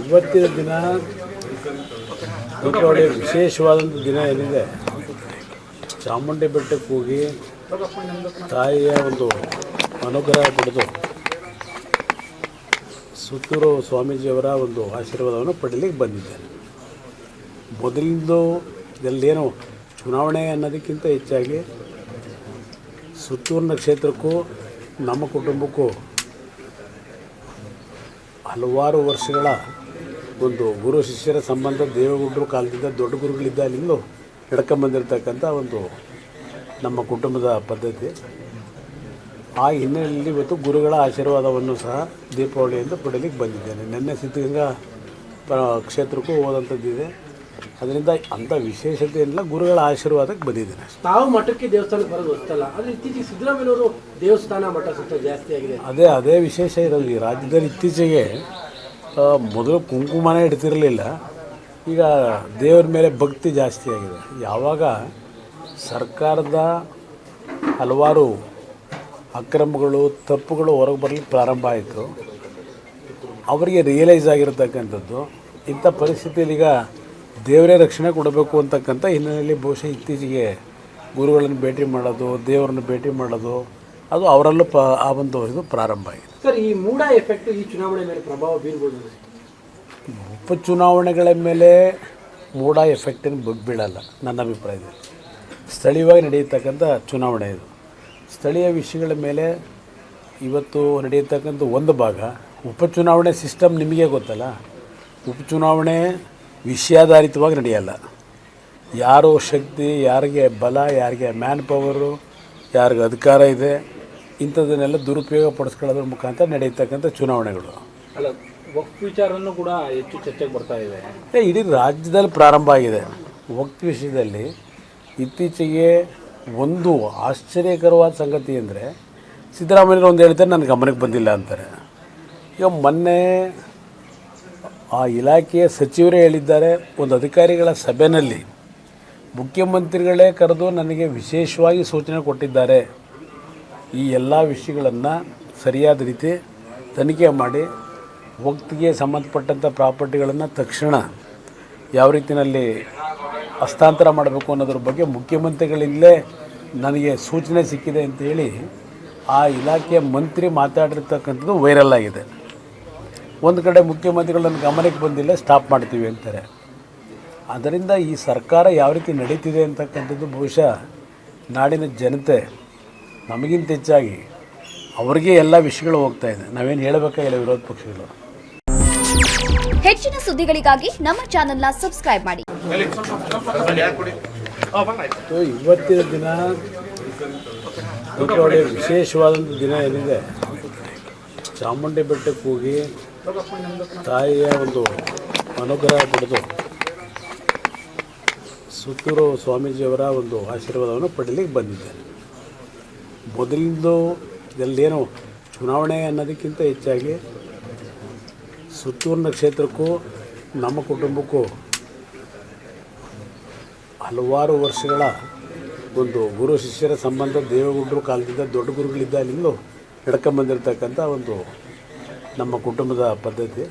ಇವತ್ತಿನ ದಿನ ದೀಪಾವಳಿಯ ವಿಶೇಷವಾದಂಥ ದಿನ ಏನಿದೆ, ಚಾಮುಂಡಿ ಬೆಟ್ಟಕ್ಕೆ ಹೋಗಿ ತಾಯಿಯ ಒಂದು ಅನುಗ್ರಹ ಪಡೆದು ಸುತ್ತೂರು ಸ್ವಾಮೀಜಿಯವರ ಒಂದು ಆಶೀರ್ವಾದವನ್ನು ಪಡೀಲಿಕ್ಕೆ ಬಂದಿದ್ದೇನೆ. ಮೊದಲಿಂದು ಇದರಲ್ಲೇನು ಚುನಾವಣೆ ಅನ್ನೋದಕ್ಕಿಂತ ಹೆಚ್ಚಾಗಿ ಸುತ್ತೂರಿನ ಕ್ಷೇತ್ರಕ್ಕೂ ನಮ್ಮ ಕುಟುಂಬಕ್ಕೂ ಹಲವಾರು ವರ್ಷಗಳ ಒಂದು ಗುರು ಶಿಷ್ಯರ ಸಂಬಂಧ ದೇವೇಗೌಡರು ಕಾಲದಿಂದ ದೊಡ್ಡ ಗುರುಗಳಿದ್ದ ಅಲ್ಲಿಂದಲೂ ನಡ್ಕೊಂಬಂದಿರತಕ್ಕಂಥ ಒಂದು ನಮ್ಮ ಕುಟುಂಬದ ಪದ್ಧತಿ. ಆ ಹಿನ್ನೆಲೆಯಲ್ಲಿ ಇವತ್ತು ಗುರುಗಳ ಆಶೀರ್ವಾದವನ್ನು ಸಹ ದೀಪಾವಳಿಯಿಂದ ಪಡೀಲಿಕ್ಕೆ ಬಂದಿದ್ದೇನೆ. ನಿನ್ನೆ ಸಿದ್ಧಗಂಗಾ ಕ್ಷೇತ್ರಕ್ಕೂ ಹೋದಂಥದ್ದಿದೆ. ಅದರಿಂದ ಅಂಥ ವಿಶೇಷತೆ ಏನಿಲ್ಲ, ಗುರುಗಳ ಆಶೀರ್ವಾದಕ್ಕೆ ಬಂದಿದ್ದೇನೆ. ತಾವು ಮಠಕ್ಕೆ ದೇವಸ್ಥಾನಕ್ಕೆ ಬರೋದು ಗೊತ್ತಲ್ಲ, ಆದರೆ ಇತ್ತೀಚೆಗೆ ಸಿದ್ದರಾಮಯ್ಯವರು ದೇವಸ್ಥಾನ ಮಠ ಸುತ್ತ ಜಾಸ್ತಿ ಆಗಿದೆ. ಅದೇ ವಿಶೇಷ ಇರೋದು. ಈ ರಾಜ್ಯದಲ್ಲಿ ಇತ್ತೀಚೆಗೆ ಮೊದಲು ಕುಂಕುಮನೇ ಇಡ್ತಿರಲಿಲ್ಲ, ಈಗ ದೇವರ ಮೇಲೆ ಭಕ್ತಿ ಜಾಸ್ತಿ ಆಗಿದೆ. ಯಾವಾಗ ಸರ್ಕಾರದ ಹಲವಾರು ಅಕ್ರಮಗಳು ತಪ್ಪುಗಳು ಹೊರಗೆ ಬರಲಿಕ್ಕೆ ಪ್ರಾರಂಭ ಆಯಿತು, ಅವರಿಗೆ ರಿಯಲೈಸ್ ಆಗಿರತಕ್ಕಂಥದ್ದು ಇಂಥ ಪರಿಸ್ಥಿತಿಯಲ್ಲಿ ಈಗ ದೇವರೇ ರಕ್ಷಣೆ ಕೊಡಬೇಕು ಅಂತಕ್ಕಂಥ ಹಿನ್ನೆಲೆಯಲ್ಲಿ ಬಹುಶಃ ಇತ್ತೀಚೆಗೆ ಗುರುಗಳನ್ನು ಭೇಟಿ ಮಾಡೋದು, ದೇವರನ್ನು ಭೇಟಿ ಮಾಡೋದು, ಅದು ಅವರಲ್ಲೂ ಆ ಒಂದು ಇದು ಪ್ರಾರಂಭ ಆಗಿದೆ. ಸರ್, ಈ ಮೂಡ ಎಫೆಕ್ಟ್ ಈ ಚುನಾವಣೆ ಮೇಲೆ ಪ್ರಭಾವ ಬೀರ್ಬೋದು? ಉಪಚುನಾವಣೆಗಳ ಮೇಲೆ ಮೂಡ ಎಫೆಕ್ಟನ್ನು ಬೀಳಲ್ಲ ನನ್ನ ಅಭಿಪ್ರಾಯದಲ್ಲಿ. ಸ್ಥಳೀಯವಾಗಿ ನಡೆಯತಕ್ಕಂಥ ಚುನಾವಣೆ ಇದು. ಸ್ಥಳೀಯ ವಿಷಯಗಳ ಮೇಲೆ ಇವತ್ತು ನಡೆಯತಕ್ಕಂಥ ಒಂದು ಭಾಗ. ಉಪಚುನಾವಣೆ ಸಿಸ್ಟಮ್ ನಿಮಗೆ ಗೊತ್ತಲ್ಲ, ಉಪಚುನಾವಣೆ ವಿಷಯಾಧಾರಿತವಾಗಿ ನಡೆಯಲ್ಲ. ಯಾರು ಶಕ್ತಿ, ಯಾರಿಗೆ ಬಲ, ಯಾರಿಗೆ ಮ್ಯಾನ್ ಪವರು, ಯಾರಿಗೆ ಅಧಿಕಾರ ಇದೆ, ಇಂಥದನ್ನೆಲ್ಲ ದುರುಪಯೋಗ ಪಡಿಸ್ಕೊಳ್ಳೋದ್ರ ಮುಖಾಂತರ ನಡೆಯತಕ್ಕಂಥ ಚುನಾವಣೆಗಳು. ಅಲ್ಲ, ವಕ್ಫ್ ವಿಚಾರನೂ ಕೂಡ ಹೆಚ್ಚು ಚರ್ಚೆಗೆ ಬರ್ತಾ ಇದೆ. ಇಡೀ ರಾಜ್ಯದಲ್ಲಿ ಪ್ರಾರಂಭ ಆಗಿದೆ ವಕ್ಫ್ ವಿಷಯದಲ್ಲಿ. ಇತ್ತೀಚೆಗೆ ಒಂದು ಆಶ್ಚರ್ಯಕರವಾದ ಸಂಗತಿ ಅಂದರೆ, ಸಿದ್ದರಾಮಯ್ಯರು ಒಂದು ಹೇಳ್ತಾರೆ, ನನ್ನ ಗಮನಕ್ಕೆ ಬಂದಿಲ್ಲ ಅಂತಾರೆ. ಈಗ ಮೊನ್ನೆ ಆ ಇಲಾಖೆಯ ಸಚಿವರೇ ಹೇಳಿದ್ದಾರೆ, ಒಂದು ಅಧಿಕಾರಿಗಳ ಸಭೆಯಲ್ಲಿ ಮುಖ್ಯಮಂತ್ರಿಗಳೇ ಕರೆದು ನನಗೆ ವಿಶೇಷವಾಗಿ ಸೂಚನೆ ಕೊಟ್ಟಿದ್ದಾರೆ, ಈ ಎಲ್ಲ ವಿಷಯಗಳನ್ನು ಸರಿಯಾದ ರೀತಿ ತನಿಖೆ ಮಾಡಿ ವಕ್ಫ್ಗೆ ಸಂಬಂಧಪಟ್ಟಂಥ ಪ್ರಾಪರ್ಟಿಗಳನ್ನು ತಕ್ಷಣ ಯಾವ ರೀತಿಯಲ್ಲಿ ಹಸ್ತಾಂತರ ಮಾಡಬೇಕು ಅನ್ನೋದ್ರ ಬಗ್ಗೆ ಮುಖ್ಯಮಂತ್ರಿಗಳಿಂದಲೇ ನನಗೆ ಸೂಚನೆ ಸಿಕ್ಕಿದೆ ಅಂತೇಳಿ ಆ ಇಲಾಖೆಯ ಮಂತ್ರಿ ಮಾತಾಡಿರ್ತಕ್ಕಂಥದ್ದು ವೈರಲ್ ಆಗಿದೆ. ಒಂದು ಕಡೆ ಮುಖ್ಯಮಂತ್ರಿಗಳನ್ನ ಗಮನಕ್ಕೆ ಬಂದಿಲ್ಲ, ಸ್ಟಾಪ್ ಮಾಡ್ತೀವಿ ಅಂತಾರೆ. ಅದರಿಂದ ಈ ಸರ್ಕಾರ ಯಾವ ರೀತಿ ನಡೀತಿದೆ ಅಂತಕ್ಕಂಥದ್ದು ಬಹುಶಃ ನಾಡಿನ ಜನತೆ ನಮಗಿಂತ ಹೆಚ್ಚಾಗಿ ಅವರಿಗೆ ಎಲ್ಲ ವಿಷಯಗಳು ಹೋಗ್ತಾ ಇದೆ. ನಾವೇನು ಹೇಳಬೇಕಾಗಿಲ್ಲ ವಿರೋಧ ಪಕ್ಷಗಳು. ಹೆಚ್ಚಿನ ಸುದ್ದಿಗಳಿಗಾಗಿ ನಮ್ಮ ಚಾನೆಲ್ನ ಸಬ್ಸ್ಕ್ರೈಬ್ ಮಾಡಿ. ಇವತ್ತಿನ ದಿನ ದೀಪಾವಳಿಯ ವಿಶೇಷವಾದಂಥ ದಿನ ಏನಿದೆ, ಚಾಮುಂಡಿ ಬೆಟ್ಟಕ್ಕೆ ಹೋಗಿ ತಾಯಿಯ ಒಂದು ಅನುಗ್ರಹ ಪಡೆದು ಸುತ್ತೂರು ಸ್ವಾಮೀಜಿಯವರ ಒಂದು ಆಶೀರ್ವಾದವನ್ನು ಪಡೀಲಿಕ್ಕೆ ಬಂದಿದ್ದೇನೆ. ಮೊದಲಿಂದು ಇದರಲ್ಲೇನು ಚುನಾವಣೆ ಅನ್ನೋದಕ್ಕಿಂತ ಹೆಚ್ಚಾಗಿ ಸುತ್ತೂರಿನ ಕ್ಷೇತ್ರಕ್ಕೂ ನಮ್ಮ ಕುಟುಂಬಕ್ಕೂ ಹಲವಾರು ವರ್ಷಗಳ ಒಂದು ಗುರು ಶಿಷ್ಯರ ಸಂಬಂಧ ದೇವೇಗೌಡರು ಕಾಲದಿಂದ ದೊಡ್ಡ ಗುರುಗಳಿದ್ದ ಅಲ್ಲಿಂದಲೂ ನಡ್ಕೊಂಬಂದಿರತಕ್ಕಂಥ ಒಂದು ನಮ್ಮ ಕುಟುಂಬದ ಪದ್ಧತಿ.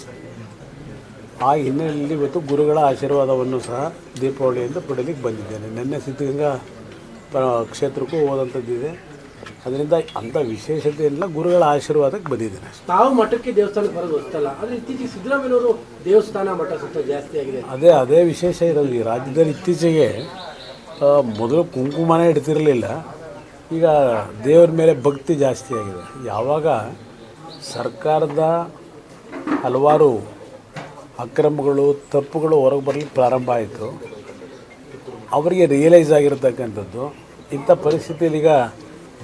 ಆ ಹಿನ್ನೆಲೆಯಲ್ಲಿ ಇವತ್ತು ಗುರುಗಳ ಆಶೀರ್ವಾದವನ್ನು ಸಹ ದೀಪಾವಳಿಯಿಂದ ಪಡೀಲಿಕ್ಕೆ ಬಂದಿದ್ದೇನೆ. ನಿನ್ನೆ ಸಿದ್ಧಗಂಗಾ ಕ್ಷೇತ್ರಕ್ಕೂ ಹೋದಂಥದ್ದಿದೆ. ಅದರಿಂದ ಅಂಥ ವಿಶೇಷತೆ ಏನಿಲ್ಲ, ಗುರುಗಳ ಆಶೀರ್ವಾದಕ್ಕೆ ಬಂದಿದ್ದೇನೆ. ತಾವು ಮಠಕ್ಕೆ ದೇವಸ್ಥಾನಕ್ಕೆ ಬರೋದು ಗೊತ್ತಲ್ಲ, ಆದರೆ ಇತ್ತೀಚೆಗೆ ಸಿದ್ದರಾಮಯ್ಯವರು ದೇವಸ್ಥಾನ ಮಠ ಸುತ್ತ ಜಾಸ್ತಿ ಆಗಿದೆ. ಅದೇ ವಿಶೇಷ ಇರೋದು. ಈ ರಾಜ್ಯದಲ್ಲಿ ಇತ್ತೀಚೆಗೆ ಮೊದಲು ಕುಂಕುಮನೇ ಇಡ್ತಿರಲಿಲ್ಲ, ಈಗ ದೇವರ ಮೇಲೆ ಭಕ್ತಿ ಜಾಸ್ತಿ ಆಗಿದೆ. ಯಾವಾಗ ಸರ್ಕಾರದ ಹಲವಾರು ಅಕ್ರಮಗಳು ತಪ್ಪುಗಳು ಹೊರಗೆ ಬರಲಿಕ್ಕೆ ಪ್ರಾರಂಭ ಆಯಿತು, ಅವರಿಗೆ ರಿಯಲೈಸ್ ಆಗಿರತಕ್ಕಂಥದ್ದು ಇಂಥ ಪರಿಸ್ಥಿತಿಯಲ್ಲಿ ಈಗ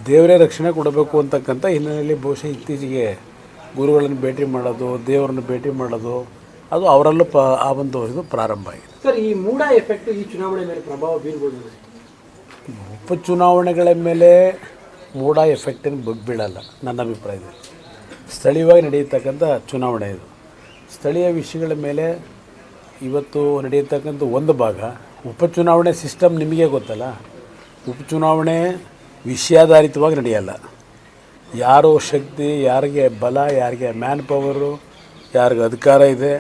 ದೇವರೇ ರಕ್ಷಣೆ ಕೊಡಬೇಕು ಅಂತಕ್ಕಂಥ ಹಿನ್ನೆಲೆಯಲ್ಲಿ ಬಹುಶಃ ಇತ್ತೀಚೆಗೆ ಗುರುಗಳನ್ನು ಭೇಟಿ ಮಾಡೋದು, ದೇವರನ್ನು ಭೇಟಿ ಮಾಡೋದು, ಅದು ಅವರಲ್ಲೂ ಆ ಒಂದು ಇದು ಪ್ರಾರಂಭ ಆಗಿದೆ. ಸರ್, ಈ ಮೂಡ ಎಫೆಕ್ಟ್ ಈ ಚುನಾವಣೆ ಮೇಲೆ ಪ್ರಭಾವ ಬೀರ್ಬೋದು? ಉಪಚುನಾವಣೆಗಳ ಮೇಲೆ ಮೂಡ ಎಫೆಕ್ಟನ್ನು ಬೀಳಲ್ಲ ನನ್ನ ಅಭಿಪ್ರಾಯದಲ್ಲಿ. ಸ್ಥಳೀಯವಾಗಿ ನಡೆಯತಕ್ಕಂಥ ಚುನಾವಣೆ ಇದು. ಸ್ಥಳೀಯ ವಿಷಯಗಳ ಮೇಲೆ ಇವತ್ತು ನಡೆಯತಕ್ಕಂಥ ಒಂದು ಭಾಗ. ಉಪಚುನಾವಣೆ ಸಿಸ್ಟಮ್ ನಿಮಗೆ ಗೊತ್ತಲ್ಲ, ಉಪಚುನಾವಣೆ ವಿಷಯಾಧಾರಿತವಾಗಿ ನಡೆಯಲ್ಲ. ಯಾರೋ ಶಕ್ತಿ, ಯಾರಿಗೆ ಬಲ, ಯಾರಿಗೆ ಮ್ಯಾನ್ ಪವರು, ಯಾರಿಗೆ ಅಧಿಕಾರ ಇದೆ,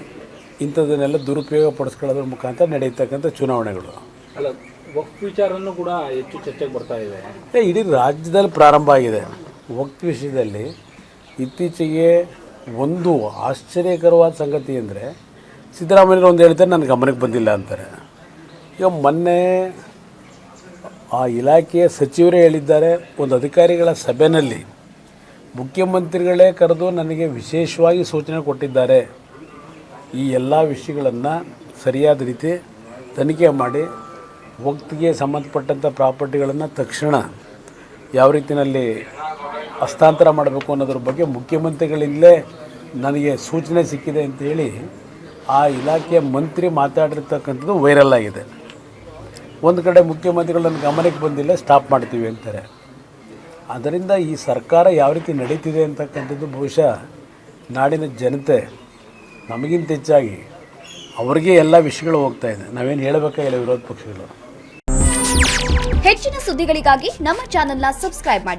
ಇಂಥದ್ದನ್ನೆಲ್ಲ ದುರುಪಯೋಗ ಪಡಿಸ್ಕೊಳ್ಳೋದ್ರ ಮುಖಾಂತರ ನಡೆಯತಕ್ಕಂಥ ಚುನಾವಣೆಗಳು. ಅಲ್ಲ, ವಕ್ಫ್ ವಿಚಾರನೂ ಕೂಡ ಹೆಚ್ಚು ಚರ್ಚೆಗೆ ಬರ್ತಾ ಇದೆ. ಇಡೀ ರಾಜ್ಯದಲ್ಲಿ ಪ್ರಾರಂಭ ಆಗಿದೆ. ವಕ್ಫ್ ವಿಷಯದಲ್ಲಿ ಇತ್ತೀಚೆಗೆ ಒಂದು ಆಶ್ಚರ್ಯಕರವಾದ ಸಂಗತಿ ಅಂದರೆ ಸಿದ್ದರಾಮಯ್ಯರು ಒಂದು ಹೇಳ್ತಾರೆ, ನನ್ನ ಗಮನಕ್ಕೆ ಬಂದಿಲ್ಲ ಅಂತಾರೆ. ಈಗ ಮೊನ್ನೆ ಆ ಇಲಾಖೆಯ ಸಚಿವರೇ ಹೇಳಿದ್ದಾರೆ, ಒಂದು ಅಧಿಕಾರಿಗಳ ಸಭೆಯಲ್ಲಿ ಮುಖ್ಯಮಂತ್ರಿಗಳೇ ಕರೆದು ನನಗೆ ವಿಶೇಷವಾಗಿ ಸೂಚನೆ ಕೊಟ್ಟಿದ್ದಾರೆ, ಈ ಎಲ್ಲ ವಿಷಯಗಳನ್ನು ಸರಿಯಾದ ರೀತಿ ತನಿಖೆ ಮಾಡಿ ವಕ್ಫ್ಗೆ ಸಂಬಂಧಪಟ್ಟಂಥ ಪ್ರಾಪರ್ಟಿಗಳನ್ನು ತಕ್ಷಣ ಯಾವ ರೀತಿಯಲ್ಲಿ ಹಸ್ತಾಂತರ ಮಾಡಬೇಕು ಅನ್ನೋದ್ರ ಬಗ್ಗೆ ಮುಖ್ಯಮಂತ್ರಿಗಳಿಂದಲೇ ನನಗೆ ಸೂಚನೆ ಸಿಕ್ಕಿದೆ ಅಂತೇಳಿ ಆ ಇಲಾಖೆಯ ಮಂತ್ರಿ ಮಾತಾಡಿರ್ತಕ್ಕಂಥದ್ದು ವೈರಲ್ ಆಗಿದೆ. ಒಂದು ಕಡೆ ಮುಖ್ಯಮಂತ್ರಿಗಳು ನನ್ನ ಗಮನಕ್ಕೆ ಬಂದಿಲ್ಲ, ಸ್ಟಾಪ್ ಮಾಡ್ತೀವಿ ಅಂತಾರೆ. ಅದರಿಂದ ಈ ಸರ್ಕಾರ ಯಾವ ರೀತಿ ನಡೀತಿದೆ ಅಂತಕ್ಕಂಥದ್ದು ಬಹುಶಃ ನಾಡಿನ ಜನತೆ ನಮಗಿಂತ ಹೆಚ್ಚಾಗಿ ಅವ್ರಿಗೆ ಎಲ್ಲ ವಿಷಯಗಳು ಹೋಗ್ತಾ ಇದೆ. ನಾವೇನು ಹೇಳಬೇಕಾಗಿಲ್ಲ ವಿರೋಧ ಪಕ್ಷಗಳು. ಹೆಚ್ಚಿನ ಸುದ್ದಿಗಳಿಗಾಗಿ ನಮ್ಮ ಚಾನೆಲ್ನ ಸಬ್ಸ್ಕ್ರೈಬ್ ಮಾಡಿ.